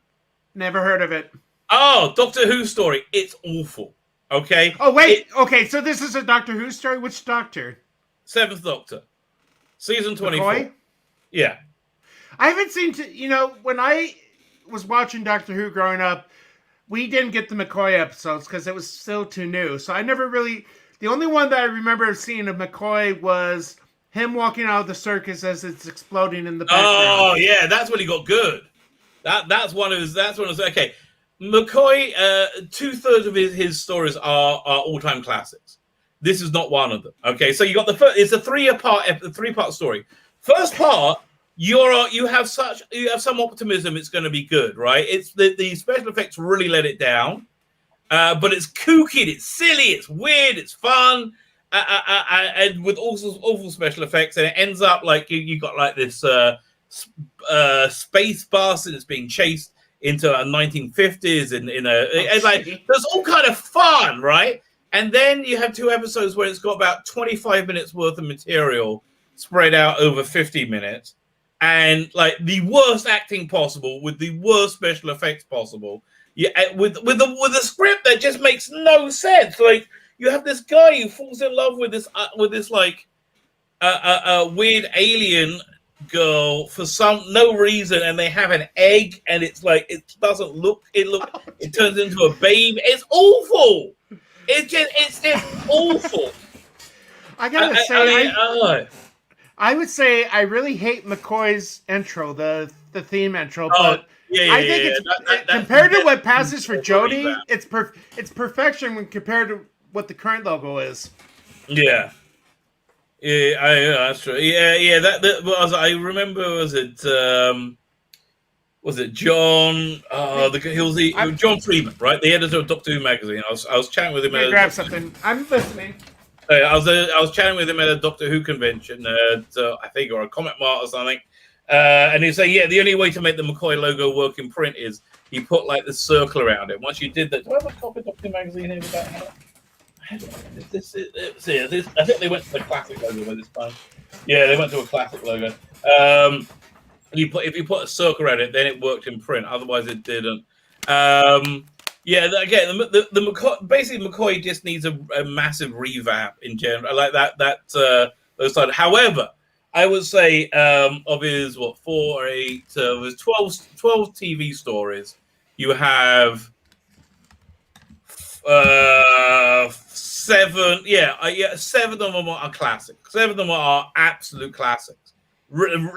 Never heard of it. Oh, Doctor Who story. It's awful. Okay. Oh wait. Okay, so this is a Doctor Who story. Which Doctor? 7th Doctor, season 24. McCoy? Yeah. I haven't seen. When I was watching Doctor Who growing up, we didn't get the McCoy episodes because it was still too new. So I never really. The only one that I remember seeing of McCoy was him walking out of the circus as it's exploding in the background. Oh yeah, that's when he got good. That's one of his. That's one of his. Okay, McCoy. 2/3 of his stories are all-time classics. This is not one of them. Okay, so you got the first. It's a three-part story. First part, you have some optimism. It's going to be good, right? It's the special effects really let it down, but it's kooky, it's silly, it's weird, it's fun, and with awful special effects, and it ends up like you got like this space bus and it's being chased into a 1950s and like there's all kind of fun, right? And then you have 2 episodes where it's got about 25 minutes worth of material spread out over 50 minutes, and like the worst acting possible with the worst special effects possible. Yeah, with a script that just makes no sense. Like you have this guy who falls in love with this like weird alien girl for no reason, and they have an egg, and it's like it turns into a baby. It's awful. It's just awful. I gotta say, I would say I really hate McCoy's intro, the theme intro, but I think it's compared to what passes for Jody, it's perfection when compared to what the current logo is. Yeah. Yeah, that's true. Yeah. That was. I remember. Was it John? John Freeman, right? The editor of Doctor Who magazine. I was chatting with him. Grab something. I'm listening. I was chatting with him at a Doctor Who convention. I think, or a Comic Mart or something. And he said, "Yeah, the only way to make the McCoy logo work in print is he put like the circle around it. Once you did that, do I have a copy of Doctor Who magazine here with that? I think they went to the classic logo by this time. Yeah, they went to a classic logo. If you put a circle around it, then it worked in print. Otherwise, it didn't. Again, the McCoy, basically McCoy just needs a massive revamp in general. I like those side. However, I would say of his 12 TV stories, you have 7. Seven of them are classics. 7 of them are absolute classics. And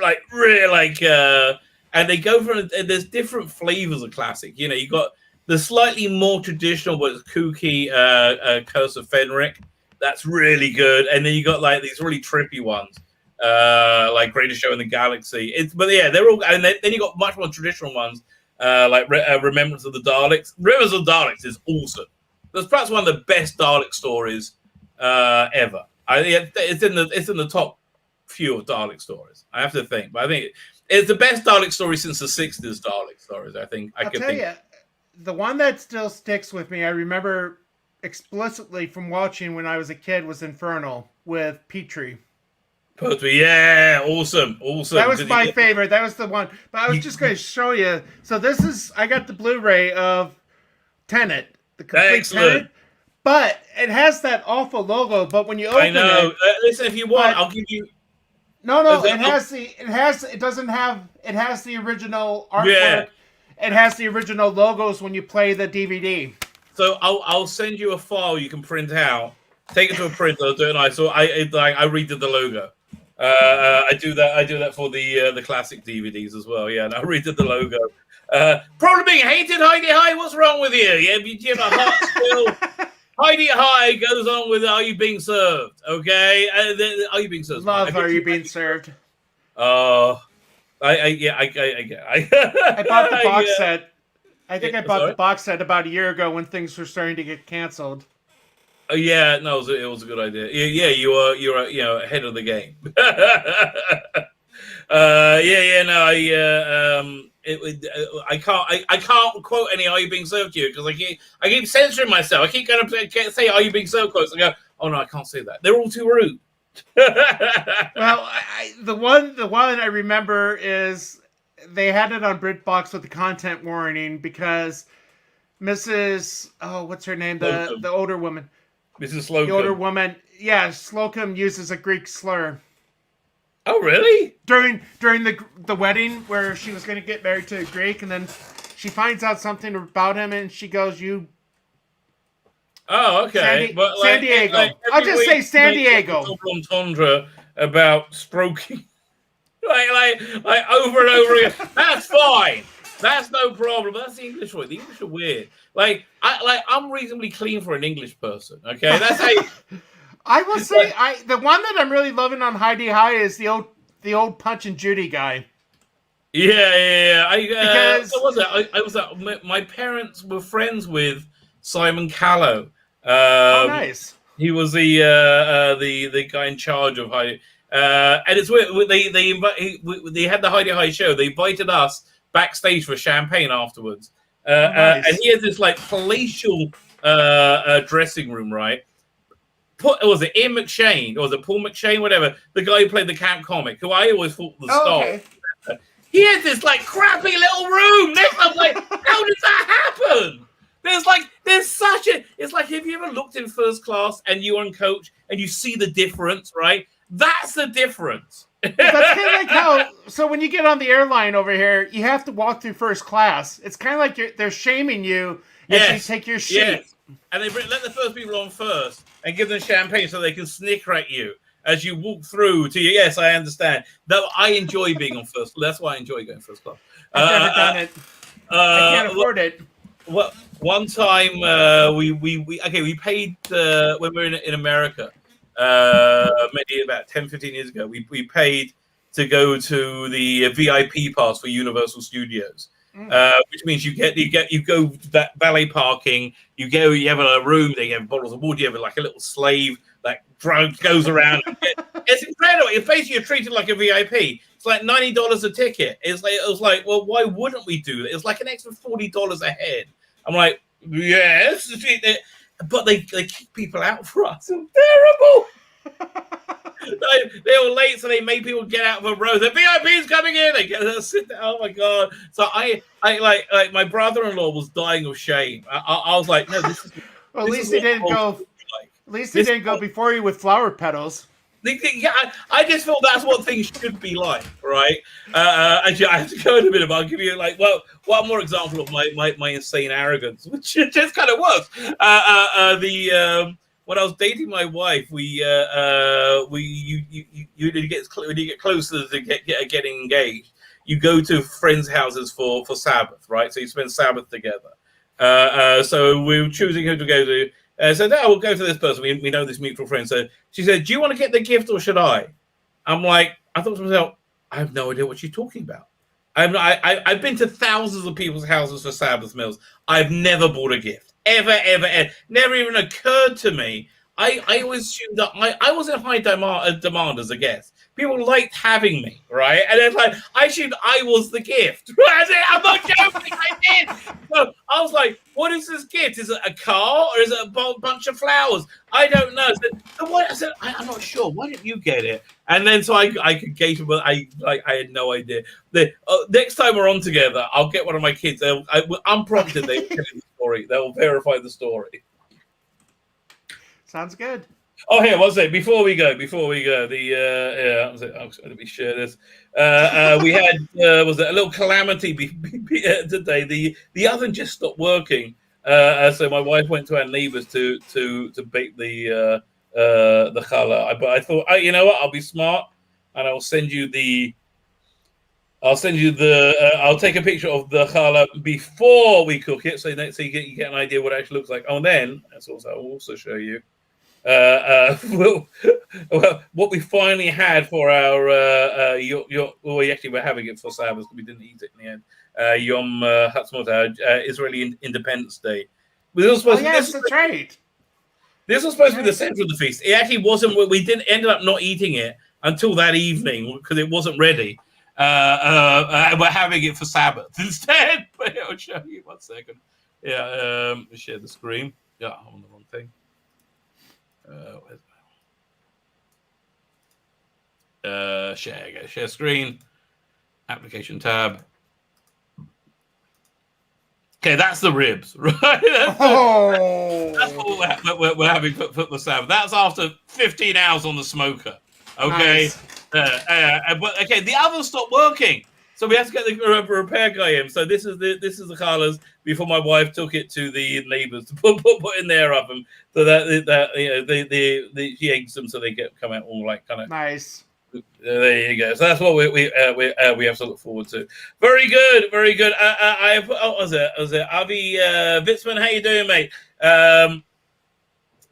they go from. There's different flavors of classic. You know, you got the slightly more traditional, but it's kooky Curse of Fenric. That's really good. And then you got like these really trippy ones, like Greatest Show in the Galaxy. They're all. And then you got much more traditional ones, like Remembrance of the Daleks. Remembrance of the Daleks is awesome. That's perhaps one of the best Dalek stories ever. It's in the top few of Dalek stories. I have to think, but I think it's the best Dalek story since the 60s Dalek stories. I think I'll tell you, the one that still sticks with me, I remember explicitly from watching when I was a kid, was Infernal with Petrie. Yeah, awesome. That was my favorite. That was the one. But I was just going to show you. So I got the Blu-ray of Tenet, the complete Tenet. But it has that awful logo. But when you open it, listen, if you want, I'll give you. No. It has the original artwork. Yeah. It has the original logos when you play the DVD. So I'll send you a file you can print out. Take it to a printer. Do it nice. So I redid the logo. I do that for the classic DVDs as well. Yeah, and I redid the logo. Probably being hated, Heidi High. What's wrong with you? Yeah, you have a heart still. Heidi High goes on with "Are You Being Served?" Okay, Are You Being Served? Love "Are You Being Served?" I bought the box set. I think I bought the box set about a year ago when things were starting to get canceled. Oh yeah, no, it was a good idea. Yeah, you were ahead of the game. I can't quote any "Are You Being Served" to you because I keep censoring myself. I keep going to say "Are You Being Served" quotes. I go, oh no, I can't say that. They're all too rude. Well, the one I remember is they had it on BritBox with the content warning because Mrs. what's her name? The older woman. Mrs. Slocum. The older woman. Yeah, Slocum uses a Greek slur. Oh, really? During the wedding where she was going to get married to a Greek, and then she finds out something about him, and she goes, "You." Oh, okay. San Diego. I'll just say San Diego. Double entendre about stroking, like over and over again. That's fine. That's no problem. That's the English way. The English are weird. I'm reasonably clean for an English person. Okay, that's how. I will say, the one that I'm really loving on Heidi High is the old Punch and Judy guy. Yeah. Because my parents were friends with Simon Callow. Oh, nice. He was the guy in charge of Heidi. And it's weird. They had the Heidi High show. They invited us backstage for champagne afterwards. Nice. And he has this like palatial dressing room, right? Was it Ian McShane or was it Paul McShane, whatever? The guy who played the camp comic, who I always thought was the star. Okay. He had this like crappy little room. I'm like, how did that happen? There's such a. It's like, have you ever looked in first class and you're on coach and you see the difference, right? That's the difference. That's kind of like how. So when you get on the airline over here, you have to walk through first class. It's kind of like they're shaming you as you take your seat. Yes. And they let the first people on first and give them champagne so they can snicker at you as you walk through to you. Yes, I understand. Though I enjoy being on first. That's why I enjoy going first class. I've never done it. I can't afford it. Well, one time we paid when we were in America, maybe about 10, 15 years ago. We paid to go to the VIP pass for Universal Studios. Which means you go to that valet parking, you have a room, they have bottles of water, you have like a little slave that goes around. It's incredible. It's basically you're treated like a VIP. It's like $90 a ticket. It was like, well, why wouldn't we do that? It's like an extra $40 a head. I'm like, yes, but they kick people out for us. It's terrible. They were late, so they made people get out of a row. The VIP's coming in. They get sit down. Oh my god! So I like my brother-in-law was dying of shame. I was like, no, this is. Well, at least he didn't go. Like. At least he didn't go before you with flower petals. Yeah, I just feel that's what things should be like, right? Actually, I have to go in a minute, but I'll give you like one more example of my insane arrogance, which just kind of was. When I was dating my wife, when you get closer to getting engaged, you go to friends' houses for Sabbath, right? So you spend Sabbath together. So we were choosing who to go to. So no, we'll go to this person. We know this mutual friend. So she said, "Do you want to get the gift or should I?" I'm like, I thought to myself, I have no idea what she's talking about. I've been to thousands of people's houses for Sabbath meals. I've never bought a gift. Ever. Never even occurred to me. I always assumed that I was in high demand as a guest. People liked having me, right? And it's like, I assumed I was the gift. Right? I'm not joking, I did. So I was like, what is this gift? Is it a car or is it a bunch of flowers? I don't know. I said, I'm not sure. Why didn't you get it? And then so I could gauge it, but I had no idea. Next time we're on together, I'll get one of my kids. Unprompted, they will tell you the story. They'll verify the story. Sounds good. Oh, here, what's it? Before we go, let me share this. We had was it a little calamity today? The oven just stopped working, so my wife went to our neighbours to bake the challah. But I thought, you know what? I'll be smart, and I'll send you the. I'll take a picture of the challah before we cook it, so you get an idea what it actually looks like. Oh, and then I'll also show you. What we finally had for our we actually were having it for Sabbath, we didn't eat it in the end. Yom Ha'atzmaut, Israeli Independence Day. This was that's right. This was supposed to be the center of the feast. It actually wasn't. We didn't end up not eating it until that evening because it wasn't ready. We're having it for Sabbath instead. But I'll show you 1 second. Yeah, share the screen. Yeah, I'm on the wrong thing. Share screen, application tab. Okay, that's the ribs, right? That's what we're having for the Sabbath. That's after 15 hours on the smoker. Okay, nice. But okay, the oven stopped working. So we have to get the repair guy in. So this is the colours before my wife took it to the neighbours to put in their oven, so that she eggs them so they come out all like kind of nice. There you go. So that's what we have to look forward to. Very good, very good. Was it Avi Vitzman? How you doing, mate?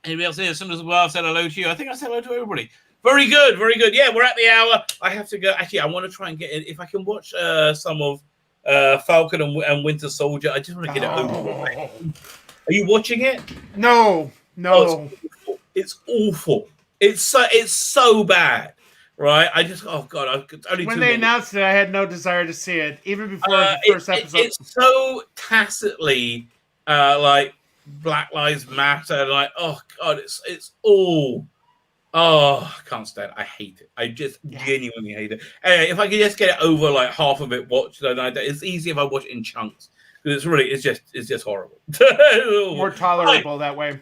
Anybody else here? Some as well. I said hello to you. I think I said hello to everybody. Very good, very good. Yeah, we're at the hour. I have to go. Actually, I want to try and get in. If I can watch some of Falcon and Winter Soldier, I just want to get it over. Are you watching it? No. Oh, it's awful. It's so bad. Right, I just when they announced it, I had no desire to see it, even before the first episode. It's so tacitly like Black Lives Matter, like oh god, it's all I can't stand it. I hate it. I just genuinely hate it. Anyway, if I could just get it over like half of it watched, it's easy if I watch it in chunks because it's just horrible. More tolerable that way.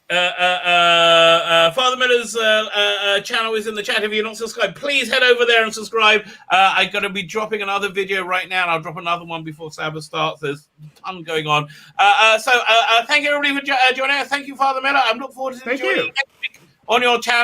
Father Miller's channel is in the chat. If you're not subscribed, please head over there and subscribe. I'm going to be dropping another video right now, and I'll drop another one before Sabbath starts. There's a ton going on. So thank you everybody for joining us. Thank you, Father Miller. I'm looking forward to joining you next week on your channel.